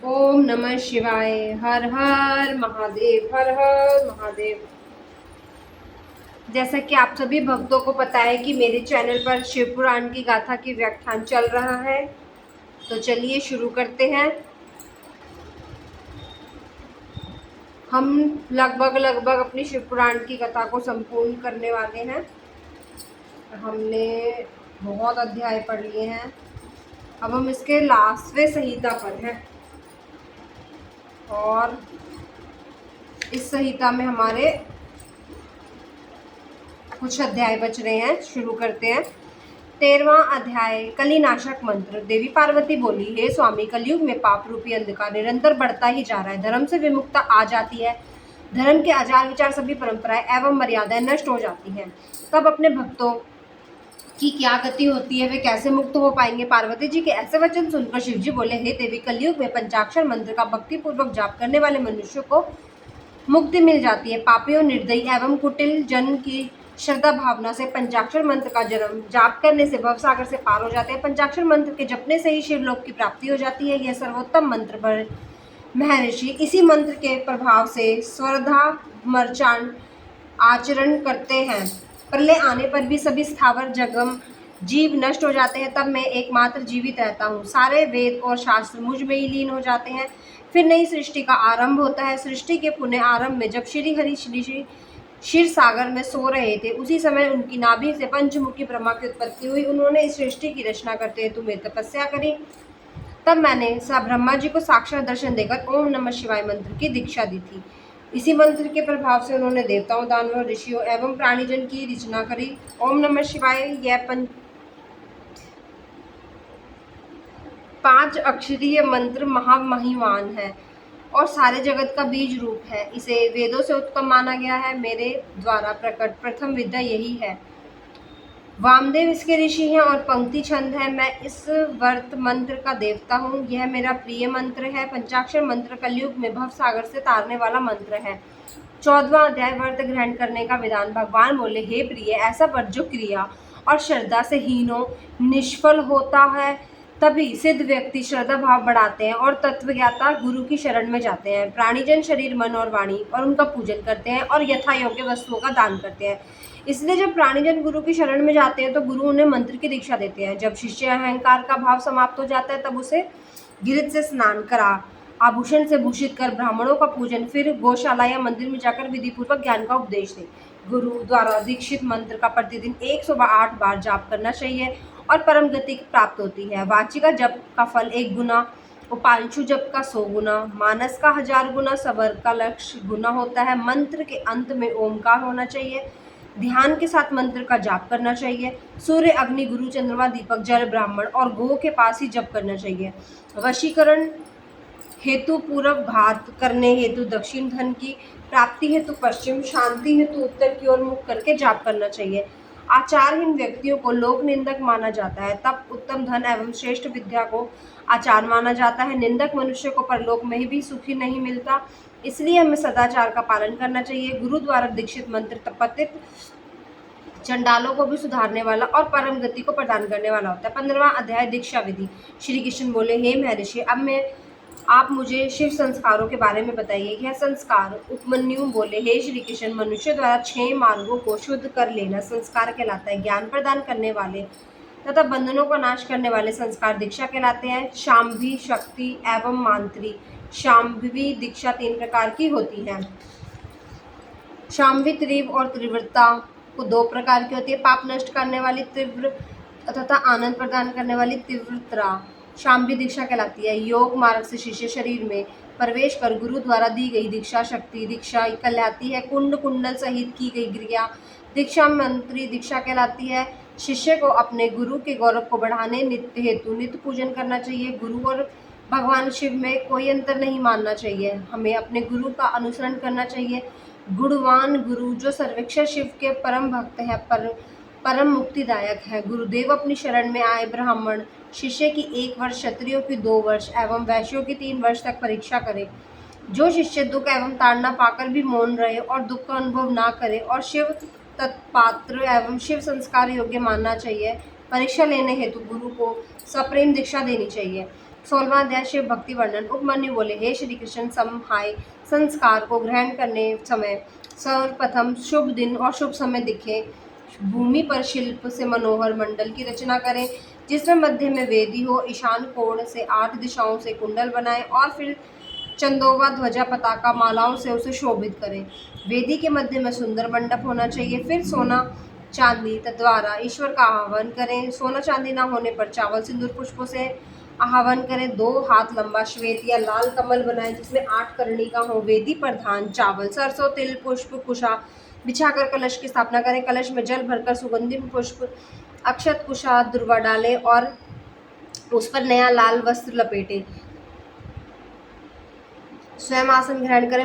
ओम नमः शिवाय। हर हर महादेव, हर हर महादेव। जैसा कि आप सभी भक्तों को पता है कि मेरे चैनल पर शिव पुराण की गाथा की व्याख्यान चल रहा है, तो चलिए शुरू करते हैं। हम लगभग अपनी शिव पुराण की कथा को संपूर्ण करने वाले हैं। हमने बहुत अध्याय पढ़ लिए हैं, अब हम इसके लास्टवें संहिता पर हैं और इस संहिता में हमारे कुछ अध्याय बच रहे हैं। शुरू करते हैं। 13वां अध्याय, कलिनाशक मंत्र। देवी पार्वती बोली, हे स्वामी, कलयुग में पाप रूपी अंधकार निरंतर बढ़ता ही जा रहा है। धर्म से विमुखता आ जाती है, धर्म के आचार विचार सभी परंपराएं एवं मर्यादाएं नष्ट हो जाती हैं। तब अपने भक्तों की क्या गति होती है, वे कैसे मुक्त हो पाएंगे? पार्वती जी के ऐसे वचन सुनकर शिव जी बोले, हे देवी, कलयुग में पंचाक्षर मंत्र का भक्ति पूर्वक जाप करने वाले मनुष्य को मुक्ति मिल जाती है। पापियों, निर्दयी एवं कुटिल जन की श्रद्धा भावना से पंचाक्षर मंत्र का जन्म जाप करने से भवसागर से पार हो जाते हैं। पंचाक्षर मंत्र के जपने से ही शिवलोक की प्राप्ति हो जाती है। यह सर्वोत्तम मंत्र पर महर्षि इसी मंत्र के प्रभाव से स्वरधा मर्चान आचरण करते हैं। प्रलय आने पर भी सभी स्थावर जगम जीव नष्ट हो जाते हैं, तब मैं एकमात्र जीवित रहता हूँ। सारे वेद और शास्त्र मुझ में ही लीन हो जाते हैं। फिर नई सृष्टि का आरंभ होता है। सृष्टि के पुण्य आरंभ में जब श्री हरि श्री क्षीर सागर में सो रहे थे, उसी समय उनकी नाभि से पंचमुखी ब्रह्मा की उत्पत्ति हुई। उन्होंने इस सृष्टि की रचना करते हेतु मेरी तपस्या करी। तब मैंने ब्रह्मा जी को साक्षात दर्शन देकर ओम नमः शिवाय मंत्र की दीक्षा दी थी। इसी मंत्र के प्रभाव से उन्होंने देवताओं, दानवों, ऋषियों एवं प्राणीजन की रचना करी। ओम नमः शिवाय यह 5 अक्षरीय मंत्र महामहिमान है और सारे जगत का बीज रूप है। इसे वेदों से उत्तम माना गया है। मेरे द्वारा प्रकट प्रथम विद्या यही है। वामदेव इसके ऋषि हैं और पंक्ति छंद है। मैं इस वर्त मंत्र का देवता हूँ। यह मेरा प्रिय मंत्र है। पंचाक्षर मंत्र कलयुग में भव सागर से तारने वाला मंत्र है। 14वां अध्याय, व्रत ग्रहण करने का विधान। भगवान बोले, हे प्रिय, ऐसा व्रत जो क्रिया और श्रद्धा से हीनों निष्फल होता है, तभी सिद्ध व्यक्ति श्रद्धा भाव बढ़ाते हैं और तत्वज्ञाता गुरु की शरण में जाते हैं। प्राणीजन शरीर, मन और वाणी और उनका पूजन करते हैं और यथा योग्य वस्तुओं का दान करते हैं। इसलिए जब प्राणीजन गुरु की शरण में जाते हैं तो गुरु उन्हें मंत्र की दीक्षा देते हैं। जब शिष्य अहंकार का भाव समाप्त हो जाता है, तब उसे गिरिज से स्नान करा, आभूषण से भूषित कर, ब्राह्मणों का पूजन, फिर गौशाला या मंदिर में जाकर विधि पूर्वक ज्ञान का उपदेश दे। गुरु द्वारा दीक्षित मंत्र का प्रतिदिन 108 बार जाप करना चाहिए और परम गति प्राप्त होती है। वाचिका जप का फल 1 गुना, उपांशु जप का 100 गुना, मानस का 1000 गुना, सबर का लक्ष्य गुना होता है। मंत्र के अंत में ओमकार होना चाहिए। ध्यान के साथ मंत्र का जाप करना चाहिए। सूर्य, अग्नि, गुरु, चंद्रमा, दीपक, जल, ब्राह्मण और गो के पास ही जप करना चाहिए। वशीकरण हेतु पूर्व घात करने हेतु दक्षिण, धन की प्राप्ति हेतु पश्चिम, शांति हेतु उत्तर की ओर मुख करके जाप करना चाहिए। आचारहीन व्यक्तियों को लोक निंदक माना जाता है, तब उत्तम धन एवं श्रेष्ठ विद्या को आचार माना जाता है। निंदक मनुष्य को परलोक में भी सुखी नहीं मिलता, इसलिए हमें सदाचार का पालन करना चाहिए। गुरु द्वारा दीक्षित मंत्र तपतित चंडालों को भी सुधारने वाला और परम गति को प्रदान करने वाला होता है। 15वां अध्याय, दीक्षा विधि। श्री कृष्ण बोले, हे महर्षि, अब आप मुझे शिव संस्कारों के बारे में बताइए। यह संस्कार। उपमन्यु बोले, हे श्री कृष्ण, मनुष्य द्वारा 6 मार्गों को शुद्ध कर लेना संस्कार कहलाता है। ज्ञान प्रदान करने वाले तथा बंधनों का नाश करने वाले संस्कार दीक्षा कहलाते हैं। शांभवी, शक्ति एवं मांत्री। शांभवी दीक्षा 3 प्रकार की होती है। शांभवी तीव्र और तीव्रता को 2 प्रकार की होती है। पाप नष्ट करने वाली तीव्र तथा आनंद प्रदान करने वाली तीव्रता शांभवी दीक्षा कहलाती है। योग मार्ग से शिष्य शरीर में प्रवेश कर गुरु द्वारा दी गई दीक्षा शक्ति दीक्षा कहलाती है। कुंड कुंडल सहित की गई क्रिया दीक्षा मंत्री दीक्षा कहलाती है। शिष्य को अपने गुरु के गौरव को बढ़ाने नित्य हेतु नित्य पूजन करना चाहिए। गुरु और भगवान शिव में कोई अंतर नहीं मानना चाहिए। हमें अपने गुरु का अनुसरण करना चाहिए। गुणवान गुरु जो सर्वेक्षर शिव के परम भक्त है, परम मुक्तिदायक है। गुरुदेव अपनी शरण में आए ब्राह्मण शिष्य की 1 वर्ष, क्षत्रियों की 2 वर्ष एवं वैश्यों की 3 वर्ष तक परीक्षा करे। जो शिष्य दुख एवं ताड़ना पाकर भी मौन रहे और दुख का अनुभव ना करे और शिव तत्पात्र एवं शिव संस्कार योग्य मानना चाहिए। परीक्षा लेने हेतु गुरु को सप्रेम दीक्षा देनी चाहिए। 16वां अध्याय शिव भक्ति वर्णन। उपमन्यु बोले, हे श्री कृष्ण, समहाय संस्कार को ग्रहण करने समय सर्वप्रथम शुभ दिन और शुभ समय दिखे भूमि पर शिल्प से मनोहर मंडल की रचना करें, जिसमें मध्य में वेदी हो, ईशान कोण से 8 दिशाओं से कुंडल बनाएं और फिर चंदोवा ध्वजा पताका मालाओं से उसे शोभित करें। वेदी के मध्य में सुंदर मंडप होना चाहिए। फिर सोना चांदी द्वारा ईश्वर का आह्वान करें। सोना चांदी ना होने पर चावल सिंदूर पुष्पों से आह्वान करें। 2 हाथ लंबा श्वेत या लाल कमल बनाएं, जिसमें 8 कर्णिका हो। वेदी पर धान, चावल, सरसों, तिल, पुष्प, कुशा बिछाकर कलश की स्थापना करें। कलश में जल भरकर सुगंधित पुष्प, अक्षत, कुशा, दुर्वा डालें और उस पर नया लाल वस्त्र लपेटें। स्वयं आसन ग्रहण करें।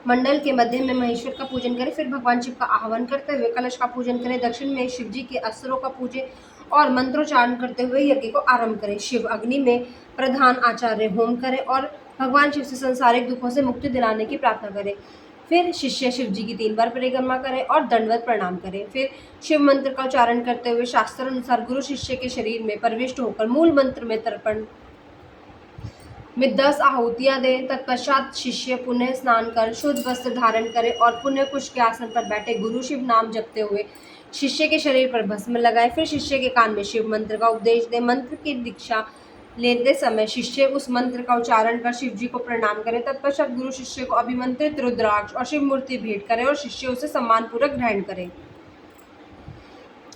मंडल के मध्य में महेश्वर का पूजन करें। फिर भगवान शिव का आह्वान करते हुए कलश का पूजन करें। दक्षिण में शिव जी के अस्त्रों का पूजन और मंत्रोच्चारण करते हुए यज्ञ को आरंभ करें। शिव अग्नि में प्रधान आचार्य होम करें और भगवान शिव से सांसारिक दुखों से मुक्ति दिलाने की प्रार्थना करें। फिर शिष्य शिव जी की 3 बार परिक्रमा करें और दंडवत प्रणाम करें। फिर शिव मंत्र का उच्चारण करते हुए शास्त्र अनुसार गुरु शिष्य के शरीर में प्रविष्ट होकर मूल मंत्र में तर्पण में 10 आहुतियां दें। तत्पश्चात शिष्य पुनः स्नान कर शुद्ध वस्त्र धारण करे और पुनः कुश के आसन पर बैठे गुरु शिव नाम जपते हुए शिष्य के शरीर पर भस्म लगाए। फिर शिष्य के कान में शिव मंत्र का उपदेश दे। मंत्र की दीक्षा लेते समय शिष्य उस मंत्र का उच्चारण कर शिव जी को प्रणाम करे। तत्पश्चात गुरु शिष्य को अभिमंत्रित रुद्राक्ष और शिव मूर्ति भेंट करे और शिष्य उसे सम्मान पूर्वक ग्रहण करे।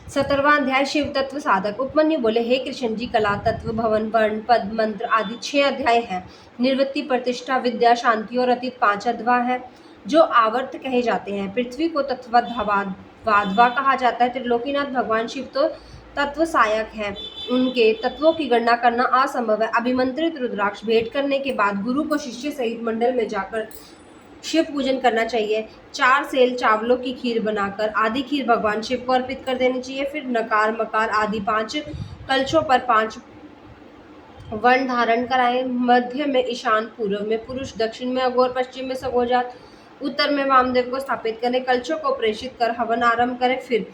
17वां अध्याय शिव तत्व साधक। उपमन्यु बोले, हे कृष्ण जी, कला, तत्व, भवन, वर्ण, पद, मंत्र आदि 6 अध्याय हैं। निर्वृत्ति, प्रतिष्ठा, विद्या, शांति और अतीत 5 अध्याय हैं, जो आवर्त कहे जाते हैं। पृथ्वी को तत्ववादवा कहा जाता है। त्रिलोकीनाथ भगवान शिव तो तत्व सहायक है, उनके तत्वों की गणना करना असंभव है। अभिमंत्रित रुद्राक्ष भेंट करने के बाद गुरु को शिष्य सहित मंडल में जाकर शिव पूजन करना चाहिए। 4 सेल चावलों की खीर बनाकर आधी खीर भगवान शिव को अर्पित कर देनी चाहिए। फिर नकार, मकार आदि 5 कलशों पर 5 वर्ण धारण कराएं। मध्य में ईशान, पूर्व में पुरुष, दक्षिण में अघोर, पश्चिम में सगोजात, उत्तर में वामदेव को स्थापित करें। कलशों को प्रेषित कर हवन आरंभ करें। फिर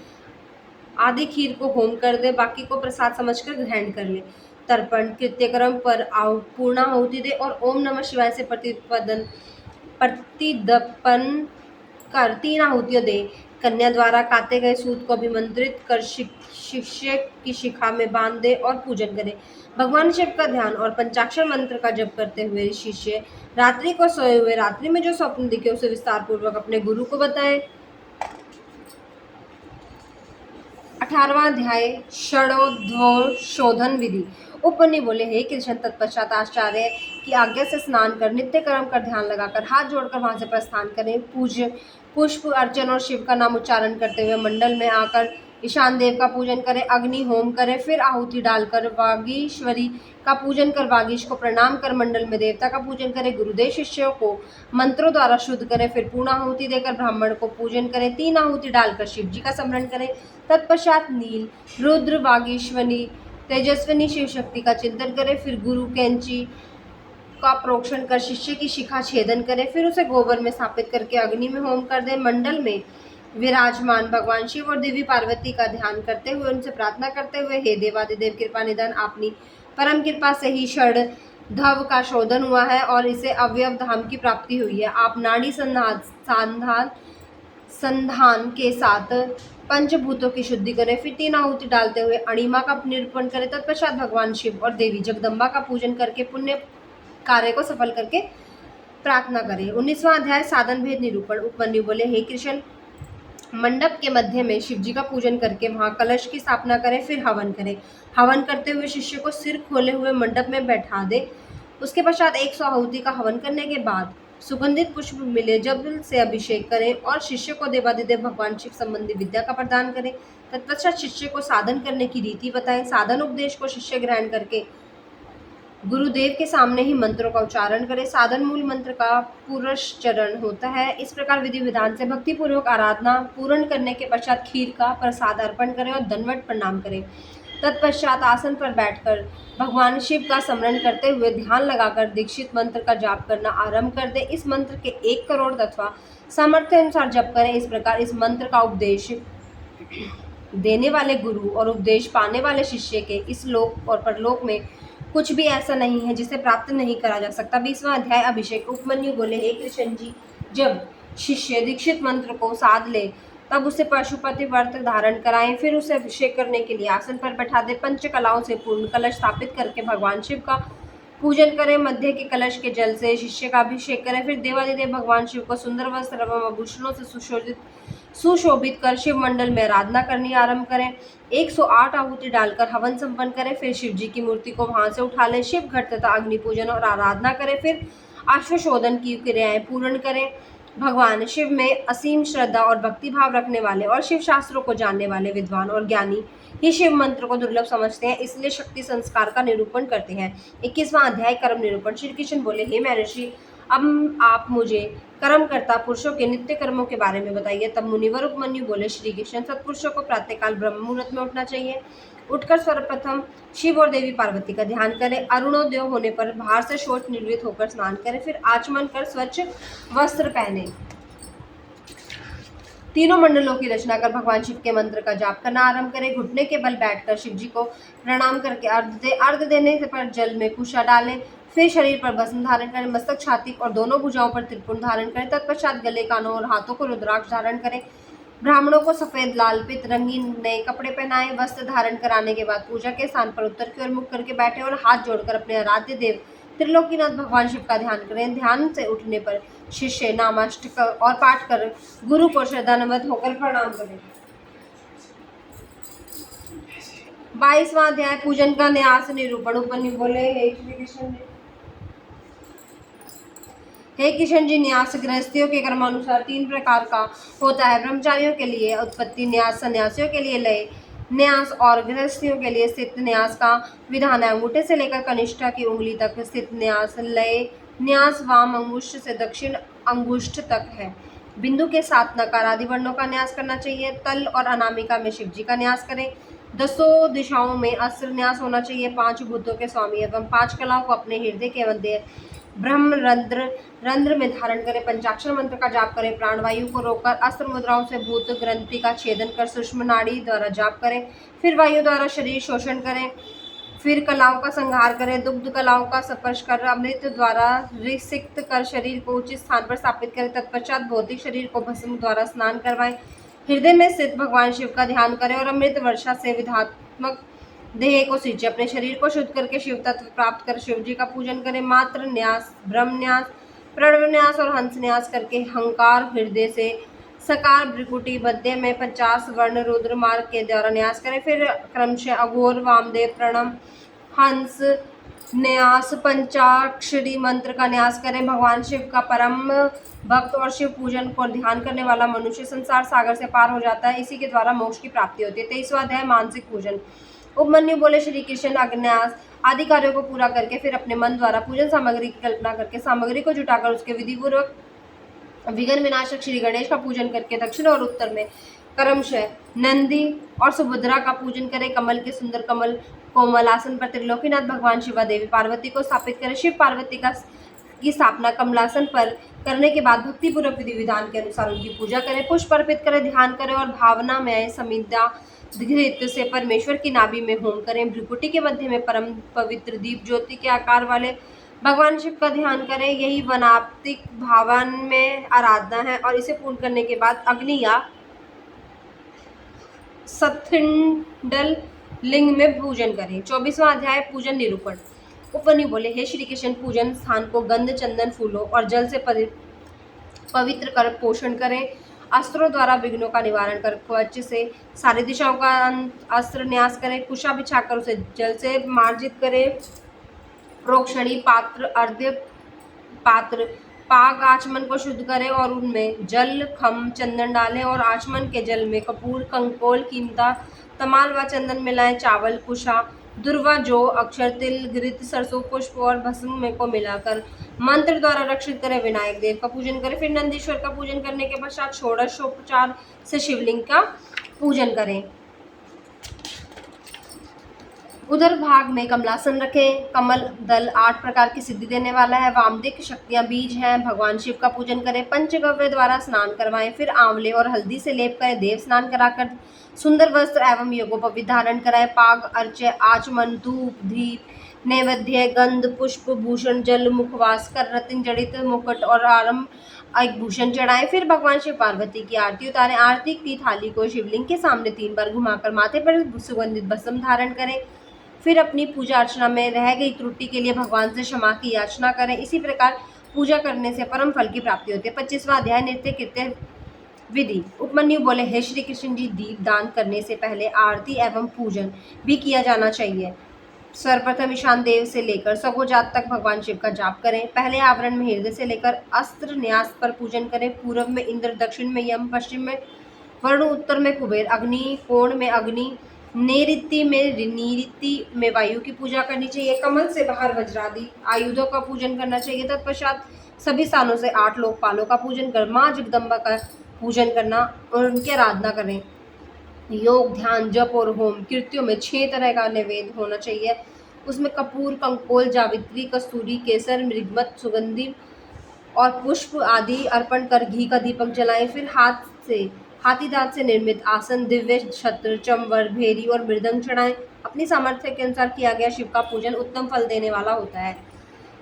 आधी खीर को होम कर दे, बाकी को प्रसाद समझकर ग्रहण कर ले। तर्पण कृत्यक्रम पर पूर्णाहुति दे और ओम नमः शिवाय से प्रतिदपन कर 3 आहुतियां दे। कन्या द्वारा काटे गए सूत को अभिमंत्रित कर शिष्य की शिखा में बांध दे और पूजन करे। भगवान शिव का ध्यान और पंचाक्षर मंत्र का जप करते हुए शिष्य रात्रि को सोए हुए रात्रि में जो स्वप्न दिखे उसे विस्तार पूर्वक अपने गुरु को बताए। 18वां अध्याय षडोधोशोधन विधि। उपमन्यु बोले, हे कृष्ण, तत्पश्चात आचार्य की आज्ञा से स्नान कर नित्य कर्म कर ध्यान लगाकर हाथ जोड़कर वहां से प्रस्थान करें। पूज्य पुष्प अर्चन और शिव का नाम उच्चारण करते हुए मंडल में आकर ईशान देव का पूजन करें, अग्नि होम करें। फिर आहुति डालकर वागीश्वरी का पूजन कर वागीश को प्रणाम कर मंडल में देवता का पूजन करें। गुरुदेव शिष्यों को मंत्रों द्वारा शुद्ध करें। फिर पूर्ण आहुति देकर ब्राह्मण को पूजन करें। 3 आहुति डालकर शिव जी का स्मरण करें। तत्पश्चात नील, रुद्र, वागीश्वरी, तेजस्विनी शिव शक्ति का चिंतन करें। फिर गुरु कैंची का प्रोक्षण कर शिष्य की शिखा छेदन करें। फिर उसे गोबर में स्थापित करके अग्नि में होम कर दें। मंडल में विराजमान भगवान शिव और देवी पार्वती का ध्यान करते हुए उनसे प्रार्थना करते हुए, हे देवादिदेव कृपा निधान, अपनी परम कृपा से ही षडधव का शोधन हुआ है और इसे अवयव धाम की प्राप्ति हुई है। आप नाड़ी संधान के साथ पंचभूतों की शुद्धि करें। फिर 3 आहुति डालते हुए अणिमा का निरूपण करें। तत्पश्चात भगवान शिव और देवी जगदम्बा का पूजन करके पुण्य कार्य को सफल करके प्रार्थना करें। 19वां अध्याय साधन भेद निरूपण। उपमन्यु बोले, हे कृष्ण, मंडप के मध्य में शिव जी का पूजन करके वहां कलश की स्थापना करें। फिर हवन करें। हवन करते हुए शिष्य को सिर खोले हुए मंडप में बैठा दे। उसके पश्चात 100 आहुति का हवन करने के बाद सुगंधित पुष्प मिले जल से अभिषेक करें और शिष्य को देवादिदेव भगवान शिव संबंधी विद्या का प्रदान करें। तत्पश्चात शिष्य को साधन करने की रीति बताएं। साधन उपदेश को शिष्य ग्रहण करके गुरुदेव के सामने ही मंत्रों का उच्चारण करें। साधन मूल मंत्र का पुरस्चरण होता है। इस प्रकार विधि विधान से भक्ति पूर्वक आराधना पूर्ण करने के पश्चात खीर का प्रसाद अर्पण करें और दंडवत प्रणाम करें। तत्पश्चात आसन पर बैठकर भगवान शिव का स्मरण करते हुए ध्यान लगाकर दीक्षित मंत्र का जाप करना आरंभ कर दें। इस मंत्र के 1 करोड़ तत्वा सामर्थ्य अनुसार जप करें। इस प्रकार इस मंत्र का उपदेश देने वाले गुरु और उपदेश पाने वाले शिष्य के इस लोक और परलोक में कुछ भी ऐसा नहीं है जिसे प्राप्त नहीं करा जा सकता। 20वां अध्याय अभिषेक। उपमन्यु बोले, हे कृष्ण जी, जब शिष्य दीक्षित मंत्र को साध ले तब उसे पशुपति व्रत धारण कराएं, फिर उसे अभिषेक करने के लिए आसन पर बैठा दे। पंच कलाओं से पूर्ण कलश स्थापित करके भगवान शिव का पूजन करें। मध्य के कलश के जल से शिष्य का अभिषेक करें। फिर देवादिदेव भगवान शिव को सुंदर वस्त्र एवं आभूषणों से सुशोभित कर शिव मंडल में आराधना करनी आरंभ करें। 108 आहुति डालकर हवन संपन्न करें। फिर शिव जी की मूर्ति को वहां से उठा लें। शिव घट तथा अग्नि पूजन और आराधना करें। फिर अश्वशोधन की क्रियाएं पूर्ण करें। भगवान शिव में असीम श्रद्धा और भक्ति भाव रखने वाले और शिव शास्त्रों को जानने वाले विद्वान और ज्ञानी ही शिव मंत्र को दुर्लभ समझते हैं, इसलिए शक्ति संस्कार का निरूपण करते हैं। 21वां अध्याय कर्म निरूपण। श्री कृष्ण बोले, हे महर्षि, अब आप मुझे कर्मकर्ता पुरुषों के नित्य कर्मों के बारे में बताइए। तब मुनिवर उपमन्यु बोले, श्री कृष्ण, सत्पुरुषों को प्रातःकाल ब्रह्म मुहूर्त में उठना चाहिए। उठकर सर्वप्रथम शिव और देवी पार्वती का ध्यान करें। अरुणोदय होने पर बाहर से शौच निवृत्त होकर स्नान करें। फिर आचमन कर स्वच्छ वस्त्र पहने। तीनों मंडलों की रचना कर भगवान शिव के मंत्र का जाप करना आरंभ करें। घुटने के बल बैठकर शिव जी को प्रणाम करके अर्घ देने पर जल में कुशा डालें। फिर शरीर पर भस्म धारण करें। मस्तक, छाती और दोनों भुजाओं पर त्रिपुंड धारण करें। तत्पश्चात गले, कानों और हाथों को रुद्राक्ष धारण करें। ब्राह्मणों को सफेद, लाल, पीत रंगीन नए कपड़े पहनाएं। वस्त्र धारण कराने के बाद पूजा के स्थान पर उत्तर की ओर मुख करके बैठे और हाथ जोड़कर अपने आराध्य देव त्रिलोकीनाथ भगवान शिव का ध्यान करें। ध्यान से उठने पर शिष्य नामाष्टक और पाठ कर गुरु को श्रद्धान्वित होकर प्रणाम करें। 22वां अध्याय पूजन का न्यास निरूपण। उपमन्यु बोले, हे किशन जी, न्यास गृहस्थियों के कर्मानुसार 3 प्रकार का होता है। ब्रह्मचारियों के लिए उत्पत्ति न्यास, सन्यासियों के लिए लय न्यास और गृहस्थियों के लिए स्थित न्यास का विधान है। अंगूठे से लेकर कनिष्ठा की उंगली तक स्थित न्यास लय न्यास वाम अंगुष्ठ से दक्षिण अंगुष्ठ तक है। बिंदु के साथ नकार आदि वर्णों का न्यास करना चाहिए। तल और अनामिका में शिव जी का न्यास करें। 10 दिशाओं में अस्त्र न्यास होना चाहिए। 5 भूतों के स्वामी एवं 5 कलाओं को अपने हृदय के मध्य ब्रह्म रंध्र में धारण करें। पंचाक्षर मंत्र का जाप करें। प्राणवायु को रोककर अस्त्र मुद्राओं से भूत ग्रंथि का छेदन कर सूक्ष्म नाड़ी द्वारा जाप करें। फिर वायु द्वारा शरीर शोषण करें। फिर कलाओं का संहार करें। दुग्ध कलाओं का स्पर्श कर अमृत द्वारा रिसिक्त कर शरीर को उचित स्थान पर स्थापित करें। तत्पश्चात भौतिक शरीर को भस्म द्वारा स्नान करवाएं। हृदय में स्थित भगवान शिव का ध्यान करें और अमृत वर्षा से विधात्मक देह को सींचे। अपने शरीर को शुद्ध करके शिव तत्व प्राप्त कर शिव जी का पूजन करें। मात्र न्यास, ब्रह्म न्यास, प्रणव न्यास और हंस न्यास करके हंकार हृदय से सकार भ्रिकुटी मध्य में 50 वर्ण रुद्र मार्ग के द्वारा न्यास करें। फिर क्रमशः अघोर, वामदेव, प्रणव, हंस न्यास, पंचाक्षरी मंत्र का न्यास करें। भगवान शिव का परम भक्त और शिव पूजन को ध्यान करने वाला मनुष्य संसार सागर से पार हो जाता है। इसी के द्वारा मोक्ष की प्राप्ति होती है। 23वां अध्याय मानसिक पूजन। उपमन्यु बोले, श्री कृष्ण, अग्न्यास आदि कार्यों को पूरा करके फिर अपने मन द्वारा पूजन सामग्री की कल्पना करके सामग्री को जुटाकर उसके विधिपूर्वक विघ्न विनाशक श्री गणेश का पूजन करके दक्षिण और उत्तर में क्रमशः नंदी और सुभद्रा का पूजन करें। कमल के सुंदर कमल कोमल आसन पर त्रिलोकीनाथ भगवान शिवा देवी पार्वती को स्थापित करें। शिव पार्वती की स्थापना कमलासन पर करने के बाद भक्तिपूर्वक विधि विधान के अनुसार उनकी पूजा करें। पुष्प अर्पित करें, ध्यान करें और भावना में समिधा घृत से परमेश्वर की नाभि में होम करें। भ्रिकुटी के मध्य में परम पवित्र दीप ज्योति के आकार वाले भगवान शिव का ध्यान करें। यही वनाप्तिक भावन में आराधना है और इसे पूर्ण करने के बाद अग्नि या सथिंडल लिंग में पूजन करें। 24वां अध्याय पूजन निरूपण। उपमन्यु बोले, हे श्री कृष्ण, पूजन स्थान को गंध, चंदन, फूलों और जल से पवित्र कर पोषण करें। अस्त्रों द्वारा विघ्नों का निवारण कर कवच से सारी दिशाओं का अस्त्र न्यास करें। कुशा बिछाकर उसे जल से मार्जित करें। प्रोक्षणी पात्र, अर्ध्य पात्र, पाग आचमन को शुद्ध करें और उनमें जल, खम, चंदन डालें और आचमन के जल में कपूर, कंकोल, कीमता, तमाल व चंदन मिलाएं। चावल, कुशा, दुर्वा, जौ, अक्षर, तिल, घृत, सरसों, पुष्प और भस्म में को मिलाकर मंत्र द्वारा रक्षित करें। विनायक देव का पूजन करें। फिर नंदीश्वर का पूजन करने के पश्चात षोडशोपचार से शिवलिंग का पूजन करें। उधर भाग में कमलासन रखें। कमल दल 8 प्रकार की सिद्धि देने वाला है। वामदिक शक्तियां बीज हैं। भगवान शिव का पूजन करें। पंचगव्य द्वारा स्नान करवाएं। फिर आंवले और हल्दी से लेप करें। देव स्नान कराकर सुंदर वस्त्र एवं यज्ञोपवीत धारण कराएं। पाग, अर्चय, आचमन, धूप, दीप, नैवेद्य गंध पुष्प भूषण जल मुखवास कर रत्न जड़ित मुकुट और आरंभ एक भूषण चढ़ाएं। फिर भगवान शिव पार्वती की आरती उतारें। आरती की थाली को शिवलिंग के सामने 3 बार घुमाकर माथे पर सुगंधित भस्म धारण करें। फिर अपनी पूजा अर्चना में रह गई त्रुटि के लिए भगवान से क्षमा की याचना करें। इसी प्रकार पूजा करने से परम फल की प्राप्ति होती है। 25वां अध्याय नृत्य कृत्य विधि। उपमन्यु बोले, हे श्री कृष्ण जी, दीप दान करने से पहले आरती एवं पूजन भी किया जाना चाहिए। सर्वप्रथम ईशान देव से लेकर सगोजात तक भगवान शिव का जाप करें। पहले आवरण में हृदय से लेकर अस्त्र न्यास पर पूजन करें। पूर्व में इंद्र, दक्षिण में यम, पश्चिम में वरुण, उत्तर में कुबेर, अग्नि कोण में अग्नि, नैऋत्य में वायु की पूजा करनी चाहिए। कमल से बाहर वज्रादि आयुधों का पूजन करना चाहिए। तत्पश्चात सभी स्थानों से 8 लोकपालों का पूजन कर माँ जगदम्बा का पूजन करना और उनकी आराधना करें। योग, ध्यान, जप और होम कृत्यों में 6 तरह का नैवेद्य होना चाहिए। उसमें कपूर, कंकोल, जावित्री, कस्तूरी, केसर, मृगमत, सुगंधि और पुष्प आदि अर्पण कर घी का दीपक जलाएं। फिर हाथी दांत से निर्मित आसन, दिव्य छत्र, चंवर, भेरी और मृदंग चढ़ाएं। अपनी सामर्थ्य के अनुसार किया गया शिव का पूजन उत्तम फल देने वाला होता है।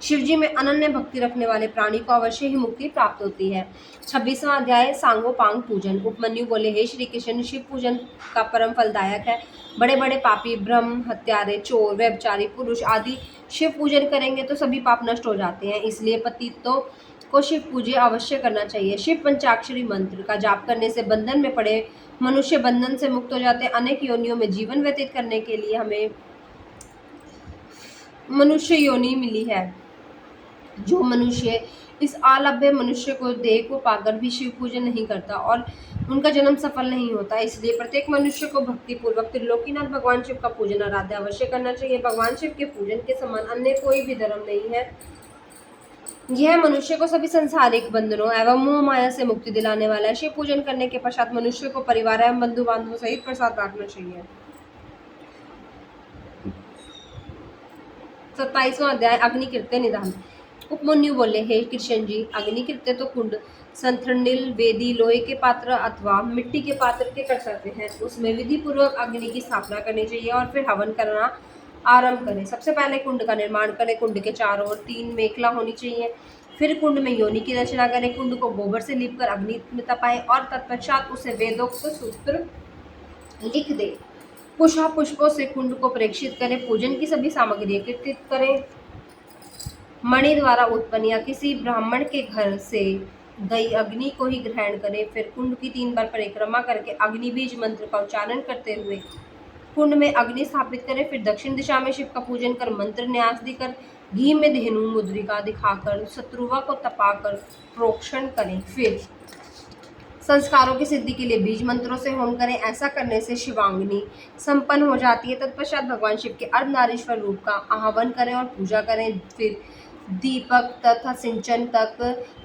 शिवजी में अनन्य भक्ति रखने वाले प्राणी को अवश्य ही मुक्ति प्राप्त होती है। 26वां अध्याय सांगोपांग पूजन। उपमन्यु बोले, हे श्री कृष्ण, शिव पूजन का परम फलदायक है। बड़े बड़े पापी, ब्रह्म हत्यारे, चोर, व्यभिचारी पुरुष आदि शिव पूजन करेंगे तो सभी पाप नष्ट हो जाते हैं। इसलिए पतितों को शिव पूजा अवश्य करना चाहिए। शिव पंचाक्षरी मंत्र का जाप करने से बंधन में पड़े मनुष्य बंधन से मुक्त हो जाते हैं। अनेक योनियों में जीवन व्यतीत करने के लिए हमें मनुष्य योनि मिली है। जो मनुष्य इस अलभ्य मनुष्य को देह को पाकर भी शिव पूजन नहीं करता और उनका जन्म सफल नहीं होता। इसलिए प्रत्येक मनुष्य को भक्ति पूर्वक त्रिलोकीनाथ भगवान शिव का पूजन आराध्य अवश्य करना चाहिए। भगवान शिव के पूजन के समान अन्य कोई भी धर्म नहीं है। यह मनुष्य को सभी संसारिक बंधनों एवं मोह माया से मुक्ति दिलाने वाला है। शिव पूजन करने के पश्चात मनुष्य को परिवार एवं बंधु बांधवों सहित प्रसाद बांटना चाहिए। 27वां अध्याय अग्निकृत्य निदान। उपमन्यु बोले, हे कृष्ण जी, अग्निकृत्य तो कुंड, संथनिल, वेदी, लोहे के पात्र अथवा मिट्टी के पात्र के कर सकते हैं। उसमें विधि पूर्वक अग्नि की स्थापना करनी चाहिए और फिर हवन करना आरंभ करें। सबसे पहले कुंड का निर्माण करें। कुंड के चारों ओर 3 मेखला होनी चाहिए। फिर कुंड में योनि की रचना करें। कुंड को गोबर से लीप कर अग्नि में तपाएं और तत्पश्चात उसे वेदोक्त सूत्र लिख दे। पुष्पों से कुंड को प्रेक्षित करें। पूजन की सभी सामग्री एकत्रित करें। मणि द्वारा उत्पन्न या किसी ब्राह्मण के घर से गई अग्नि को ही ग्रहण करें। फिर कुंड की 3 बार परिक्रमा करके अग्नि बीज मंत्र का उच्चारण करते हुए कुंड में अग्नि स्थापित करें। फिर दक्षिण दिशा में शिव का पूजन कर मंत्र न्यास देकर घी में धेनु मुद्रिका दिखाकर शत्रुवा को तपाकर प्रोक्षण करें। फिर संस्कारों की सिद्धि के लिए बीज मंत्रों से होम करें। ऐसा करने से शिवांगनी संपन्न हो जाती है। तत्पश्चात भगवान शिव के अर्धनारीश्वर रूप का आह्वान करें और पूजा करें। फिर दीपक तथा सिंचन तक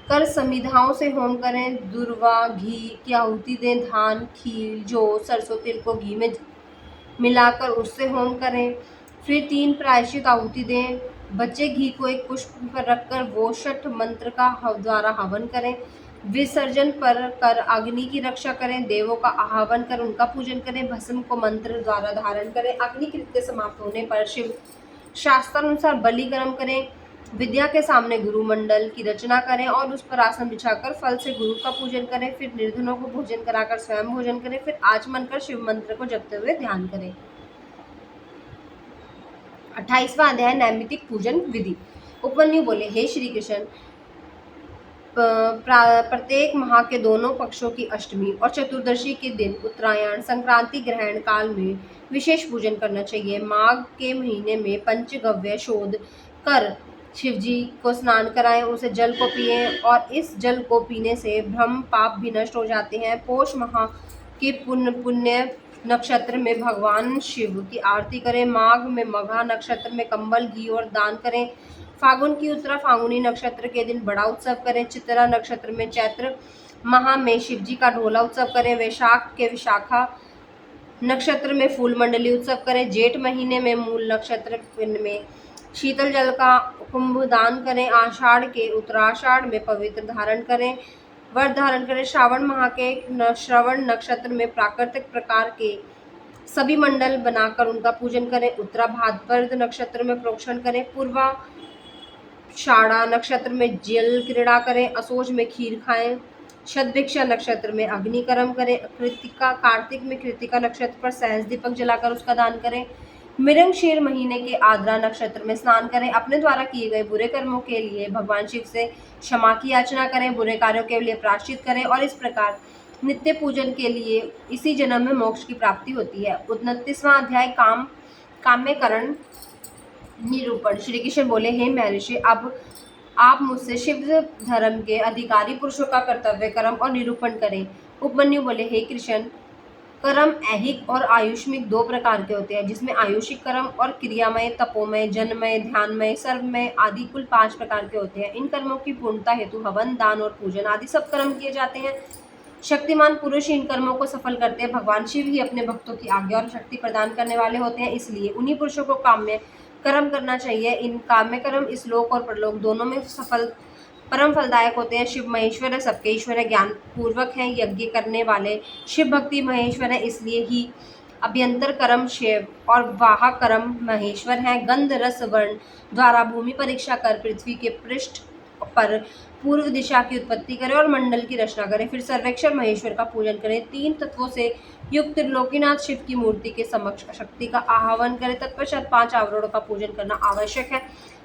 कर समिधाओं से होम करें। दुर्वा घी की आहुति दें। धान, खील, जौ, सरसों तिल को घी में मिलाकर उससे होम करें। फिर 3 प्रायश्चित आहुति दें। बचे घी को एक पुष्प पर रखकर वो षठ मंत्र का द्वारा हवन करें। विसर्जन पर कर अग्नि की रक्षा करें। देवों का आह्वान कर उनका पूजन करें। भस्म को मंत्र द्वारा धारण करें। अग्नि कृत्य समाप्त होने पर शिव शास्त्रानुसार बलि कर्म करें। विद्या के सामने गुरु मंडल की रचना करें और उस पर आसन बिछाकर फल से गुरु का पूजन करें। फिर निर्धनों को भोजन कराकर स्वयं भोजन करें। फिर आचमन कर शिव मंत्र को जपते हुए ध्यान करें। 28वां अध्याय नैमित्तिक पूजन विधि। उपमन्यु बोले, हे श्री कृष्ण, प्रत्येक माह के दोनों पक्षों की अष्टमी और चतुर्दशी के दिन उत्तरायण, संक्रांति, ग्रहण काल में विशेष पूजन करना चाहिए। माघ के महीने में पंचगव्य शोध कर शिवजी को स्नान कराएं। उसे जल को पिए और इस जल को पीने से भ्रम पाप भी नष्ट हो जाते हैं। पौष माह के पुण्य नक्षत्र में भगवान शिव की आरती करें। माघ में मघा नक्षत्र में कंबल, घी और दान करें। फागुन की उत्तरा फागुनी नक्षत्र के दिन बड़ा उत्सव करें। चित्रा नक्षत्र में चैत्र माह में शिवजी का ढोला उत्सव करें। वैशाख के विशाखा नक्षत्र में फूल मंडली उत्सव करें। जेठ महीने में मूल नक्षत्र में शीतल जल का कुंभ दान करें। आषाढ़ के उत्तराषाढ़ में पवित्र धारण करें, व्रत धारण करें। श्रावण माह के श्रवण नक्षत्र में प्राकृतिक प्रकार के सभी मंडल बनाकर उनका पूजन करें। उत्तरा भाद्रपद नक्षत्र में प्रोक्षण करें। पूर्वा षाढ़ा नक्षत्र में जल क्रीड़ा करें। असोज में खीर खाएं। शतभिक्षा नक्षत्र में अग्नि कर्म करें। कृतिका कार्तिक में कृतिका नक्षत्र पर सहज दीपक जलाकर उसका दान करें। मृगशीर महीने के आद्रा नक्षत्र में स्नान करें। अपने द्वारा किए गए बुरे कर्मों के लिए भगवान शिव से क्षमा की याचना करें। बुरे कार्यों के लिए प्रायश्चित करें और इस प्रकार नित्य पूजन के लिए इसी जन्म में मोक्ष की प्राप्ति होती है। 29वां अध्याय काम्यकरण निरूपण। श्री कृष्ण बोले, हे महर्षि, अब आप मुझसे शिव धर्म के अधिकारी पुरुषों का कर्तव्य कर्म और निरूपण करें। उपमन्यु बोले, हे कृष्ण, कर्म ऐहिक और आयुष्मिक दो प्रकार के होते हैं, जिसमें आयुषिक कर्म और क्रियामय, तपोमय, जनमय, ध्यानमय, सर्वमय आदि कुल 5 प्रकार के होते हैं। इन कर्मों की पूर्णता हेतु हवन, दान और पूजन आदि सब कर्म किए जाते हैं। शक्तिमान पुरुष इन कर्मों को सफल करते हैं। भगवान शिव ही अपने भक्तों की आज्ञा और शक्ति प्रदान करने वाले होते हैं, इसलिए उन्हीं पुरुषों को काम्य कर्म करना चाहिए। इन काम्य कर्म इस लोक और परलोक दोनों में परम फलदायक होते हैं। शिव महेश्वर है, सबके ईश्वर है, ज्ञान पूर्वक है, यज्ञ करने वाले शिव भक्ति महेश्वर है, इसलिए ही अभ्यंतर कर्म शिव और वाहक कर्म महेश्वर हैं। गंध रस वर्ण द्वारा भूमि परीक्षा कर पृथ्वी के पृष्ठ पर पूर्व दिशा की उत्पत्ति करें और मंडल की रचना करें। फिर सर्वेक्षर महेश्वर का पूजन करें। 3 तत्वों से युक्त त्रिलोकीनाथ शिव की मूर्ति के समक्ष शक्ति का आह्वान करें। तत्पश्चात 5 आवरणों का पूजन करना आवश्यक है।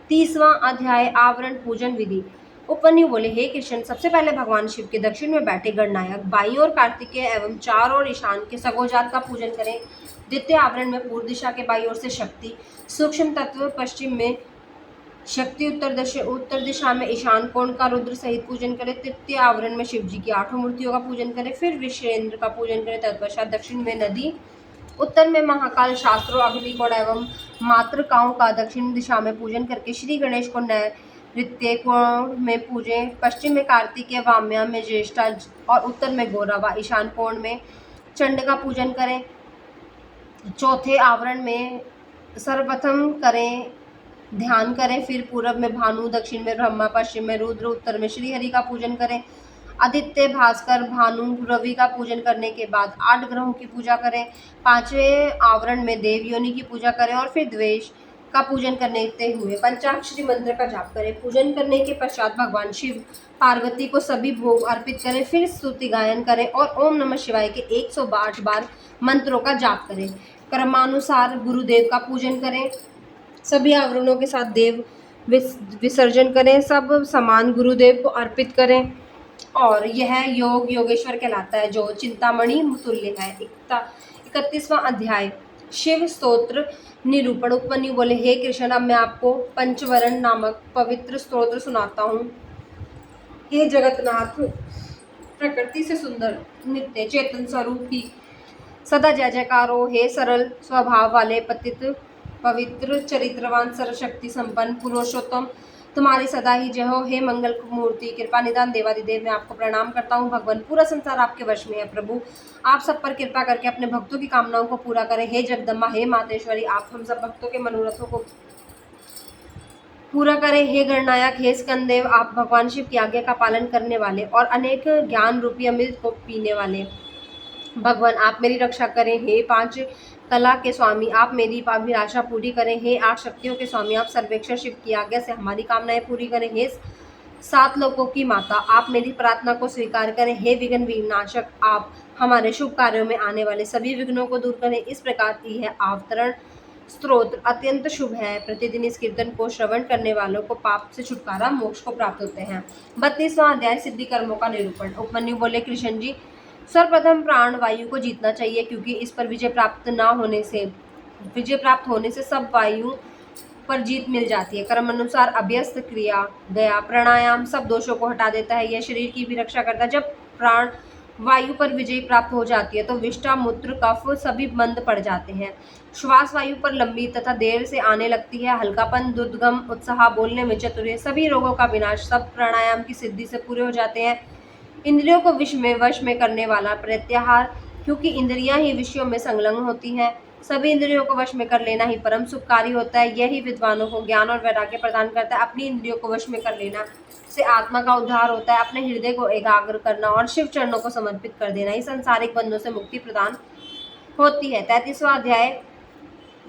30वां अध्याय आवरण पूजन विधि। उपमन्यु बोले, हे कृष्ण, सबसे पहले भगवान शिव के दक्षिण में बैठे गणनायक बाईं ओर कार्तिकेय एवं चार और ईशान के सगोजात का पूजन करें। द्वितीय आवरण में पूर्व दिशा के बाईं ओर से शक्ति सूक्ष्म तत्व, पश्चिम में शक्ति, उत्तर दिशा में ईशान कोण का रुद्र सहित पूजन करें। तृतीय आवरण में शिव जी की 8 मूर्तियों का पूजन करें। फिर विश्वेंद्र का पूजन करें। तत्पश्चात दक्षिण में नदी, उत्तर में महाकाल, शास्त्रों, अग्निकोण एवं मातृकाओं का दक्षिण दिशा में पूजन करके श्री गणेश को नैऋत्य कोण में पूजें। पश्चिम में कार्तिकेय, वाम्या में ज्येष्ठा और उत्तर में गौरवा, ईशान कोण में चंड का पूजन करें। चौथे आवरण में सर्वप्रथम ध्यान करें। फिर पूर्व में भानु, दक्षिण में ब्रह्मा, पश्चिम में रुद्र, उत्तर में श्रीहरि का पूजन करें। आदित्य, भास्कर, भानु, रवि का पूजन करने के बाद 8 ग्रहों की पूजा करें। 5वें आवरण में देव योनि की पूजा करें और फिर द्वेष का पूजन करते हुए पंचाक्षरी मंत्र का जाप करें। पूजन करने के पश्चात भगवान शिव पार्वती को सभी भोग अर्पित करें। फिर स्तुति गायन करें और ओम नमः शिवाय के 108 बार मंत्रों का जाप करें। क्रमानुसार गुरुदेव का पूजन करें। सभी आवरणों के साथ देव विसर्जन करें। सब समान गुरुदेव को अर्पित करें और यह योग योगेश्वर कहलाता है, जो चिंतामणि तुल्य है। 31वां अध्याय शिव स्तोत्र निरूपण। उपमन्यु बोले, हे कृष्ण, अब मैं आपको पंचवरण नामक पवित्र स्तोत्र सुनाता हूँ। हे जगन्नाथ, प्रकृति से सुंदर नित्य चेतन स्वरूप ही सदा जय जयकार हो। हे सरल स्वभाव वाले पवित्र चरित्रवान सर्वशक्ति संपन्न पुरुषोत्तम, तुम्हारी सदा ही जय हो। हे मंगल मूर्ति, कृपा निदान देवादिदेव, मैं आपको प्रणाम करता हूँ। भगवान, पूरा संसार आपके वश में है। प्रभु, आप सब पर कृपा करके अपने भक्तों की कामनाओं को पूरा करें। हे जगदम्बा, हे मातेश्वरी, आप हम सब भक्तों के मनोरथों को पूरा करें। हे गणनायक, हे स्कंदेव, आप भगवान शिव की आज्ञा का पालन करने वाले और अनेक ज्ञान रूपी अमृत को पीने वाले भगवान, आप मेरी रक्षा करें। हे 5 कला के स्वामी, आप मेरी अभिलाषा पूरी करें। हे 8 शक्तियों के स्वामी, आप सर्वेक्षर शिव की आज्ञा से हमारी कामनाएं पूरी करें। हे 7 लोकों की माता, आप मेरी प्रार्थना को स्वीकार करें। हे विघ्न विनाशक, आप हमारे शुभ कार्यों में आने वाले सभी विघ्नों को दूर करें। इस प्रकार यह अवतरण स्तोत्र अत्यंत शुभ है। प्रतिदिन इस कीर्तन को श्रवण करने वालों को पाप से छुटकारा, मोक्ष को प्राप्त होते हैं। 32वां अध्याय सिद्धि कर्मों का निरूपण। उपमन्यु बोले, कृष्ण जी, सर्वप्रथम प्राण वायु को जीतना चाहिए, क्योंकि इस पर विजय प्राप्त होने से सब वायु पर जीत मिल जाती है। कर्म अनुसार अभ्यस्त क्रिया, दया, प्राणायाम सब दोषों को हटा देता है। यह शरीर की भी रक्षा करता है। जब प्राण वायु पर विजय प्राप्त हो जाती है तो विष्ठा, मूत्र, कफ सभी बंद पड़ जाते हैं। श्वास वायु पर लंबी तथा देर से आने लगती है। हल्कापन, दुर्गम, उत्साह, बोलने में चतुर्य, सभी रोगों का विनाश सब प्राणायाम की सिद्धि से पूरे हो जाते हैं। इंद्रियों को वश में करने वाला प्रत्याहार, क्योंकि इंद्रियां ही विषयों में संलग्न होती हैं। सभी इंद्रियों को वश में कर लेना ही परम सुखकारी होता है। यही विद्वानों को ज्ञान और वैराग्य प्रदान करता है। अपनी इंद्रियों को वश में कर लेना से आत्मा का उद्धार होता है। अपने हृदय को एकाग्र करना और शिव चरणों को समर्पित कर देना ही सांसारिक बंधनों से मुक्ति प्रदान होती है। 33वां अध्याय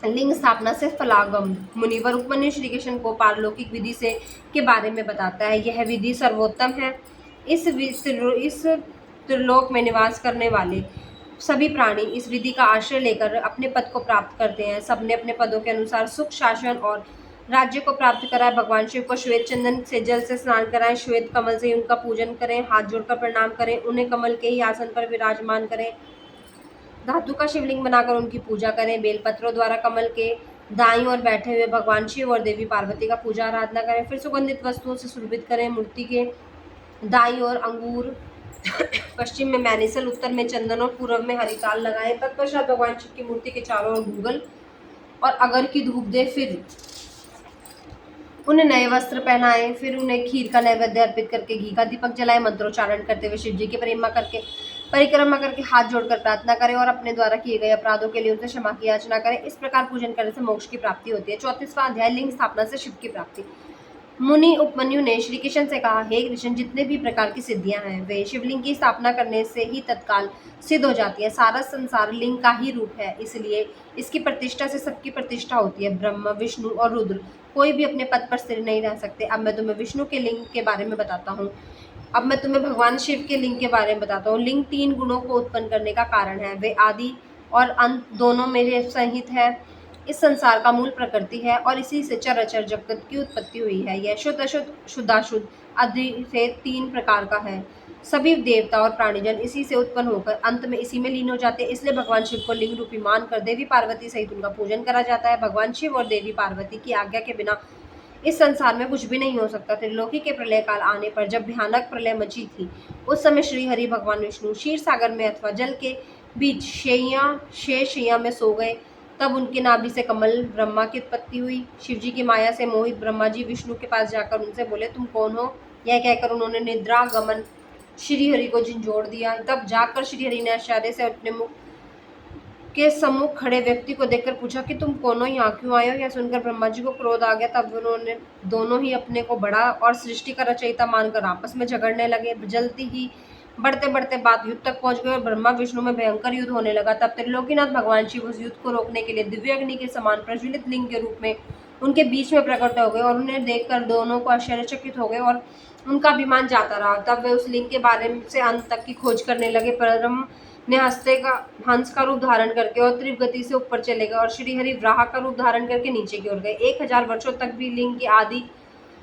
लिंग स्थापना से फलागम। मुनिवर उपमन्यु श्री कृष्ण को पारलौकिक विधि से के बारे में बताता है। यह विधि सर्वोत्तम है। इस त्रिलोक में निवास करने वाले सभी प्राणी इस विधि का आश्रय लेकर अपने पद को प्राप्त करते हैं। सबने अपने पदों के अनुसार सुख, शासन और राज्य को प्राप्त करा है। भगवान शिव को श्वेत चंदन से जल से स्नान कराएं, श्वेत कमल से उनका पूजन करें, हाथ जोड़कर प्रणाम करें, उन्हें कमल के ही आसन पर विराजमान करें, धातु का शिवलिंग बनाकर उनकी पूजा करें, बेलपत्रों द्वारा कमल के दाईं ओर बैठे हुए भगवान शिव और देवी पार्वती का पूजा आराधना करें, फिर सुगंधित वस्तुओं से सुरभित करें। मूर्ति के दाईं ओर अंगूर, पश्चिम में मैनिसल, उत्तर में चंदन और पूर्व में हरिताल लगाएं। तत्पश्चात भगवान शिव की मूर्ति के चारों ओर गूगल और अगर की धूप दे, फिर उन्हें नए वस्त्र पहनाएं, फिर उन्हें खीर का नैवेद्य अर्पित करके घी का दीपक जलाएं। मंत्रोच्चारण करते हुए शिव जी की परिक्रमा करके हाथ जोड़कर प्रार्थना करें और अपने द्वारा किए गए अपराधों के लिए उनसे क्षमा की याचना करें। इस प्रकार पूजन करने से मोक्ष की प्राप्ति होती है। 34वां अध्याय लिंग स्थापना से शिव की प्राप्ति। मुनि उपमन्यु ने श्री कृष्ण से कहा, हे कृष्ण, जितने भी प्रकार की सिद्धियां हैं वे शिवलिंग की स्थापना करने से ही तत्काल सिद्ध हो जाती है। सारा संसार लिंग का ही रूप है, इसलिए इसकी प्रतिष्ठा से सबकी प्रतिष्ठा होती है। ब्रह्म, विष्णु और रुद्र कोई भी अपने पद पर स्थिर नहीं रह सकते। अब मैं तुम्हें विष्णु के लिंग के बारे में बताता हूँ। अब मैं तुम्हें भगवान शिव के लिंग के बारे में बताता हूँ। लिंग 3 गुणों को उत्पन्न करने का कारण है। वे आदि और अंत दोनों में संहित है। इस संसार का मूल प्रकृति है और इसी से चराचर जगत की उत्पत्ति हुई है। यह शुद्ध अशुद्ध, शुद्धाशुद्ध आदि से 3 प्रकार का है। सभी देवता और प्राणीजन इसी से उत्पन्न होकर अंत में इसी में लीन हो जाते हैं। इसलिए भगवान शिव को लिंग रूपी मानकर देवी पार्वती सहित उनका पूजन करा जाता है। भगवान शिव और देवी पार्वती की आज्ञा के बिना इस संसार में कुछ भी नहीं हो सकता। त्रिलोकी के प्रलय काल आने पर जब भयानक प्रलय मची थी, उस समय श्री हरि भगवान विष्णु क्षीर सागर में अथवा जल के बीच शैया में सो गए। तब उनके नाभि से कमल ब्रह्मा की उत्पत्ति हुई। शिवजी की माया से मोहित ब्रह्मा जी विष्णु के पास जाकर उनसे बोले, तुम कौन हो? यह कहकर उन्होंने निद्रा गमन श्री हरि को झंझोड़ दिया। तब जाकर श्री हरि ने आश्चर्य से अपने मुख के सम्मुख खड़े व्यक्ति को देखकर पूछा कि तुम कौन हो, यहाँ क्यों आए हो? यह सुनकर ब्रह्मा जी को क्रोध आ गया। तब उन्होंने दोनों ही अपने को बड़ा और सृष्टि का रचयिता मानकर आपस में झगड़ने लगे। जल्दी ही बढ़ते बढ़ते बात युद्ध तक पहुंच गए और ब्रह्मा विष्णु में भयंकर युद्ध होने लगा। तब त्रिलोकीनाथ भगवान शिव उस युद्ध को रोकने के लिए दिव्य अग्नि के समान प्रज्वलित लिंग के रूप में उनके बीच में प्रकट हो गए और उन्हें देखकर दोनों को आश्चर्यचकित हो गए और उनका अभिमान जाता रहा। तब वे उस लिंग के बारे से अंत तक की खोज करने लगे। ब्रह्म ने हंस का रूप धारण करके और तीव्र गति से ऊपर चले गए और श्री हरि वराह का रूप धारण करके नीचे की ओर गए। 1000 वर्षों तक भी लिंग के आदि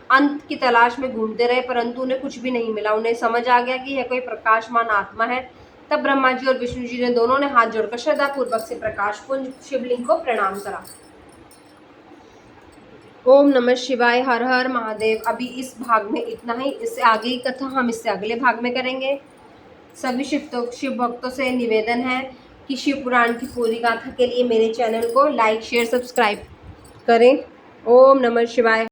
अंत की तलाश में घूमते रहे, परंतु उन्हें कुछ भी नहीं मिला। उन्हें समझ आ गया कि यह कोई प्रकाशमान आत्मा है। तब ब्रह्मा जी और विष्णु जी ने दोनों ने हाथ जोड़कर श्रद्धा पूर्वक से प्रकाश पुंज शिवलिंग को प्रणाम करा। ओम नमः शिवाय। हर हर महादेव। अभी इस भाग में इतना ही। इससे आगे की कथा हम इससे अगले भाग में करेंगे। सभी शिव भक्तों से निवेदन है कि शिव पुराण की पूरी गाथा के लिए मेरे चैनल को लाइक, शेयर, सब्सक्राइब करें। ओम नमः शिवाय।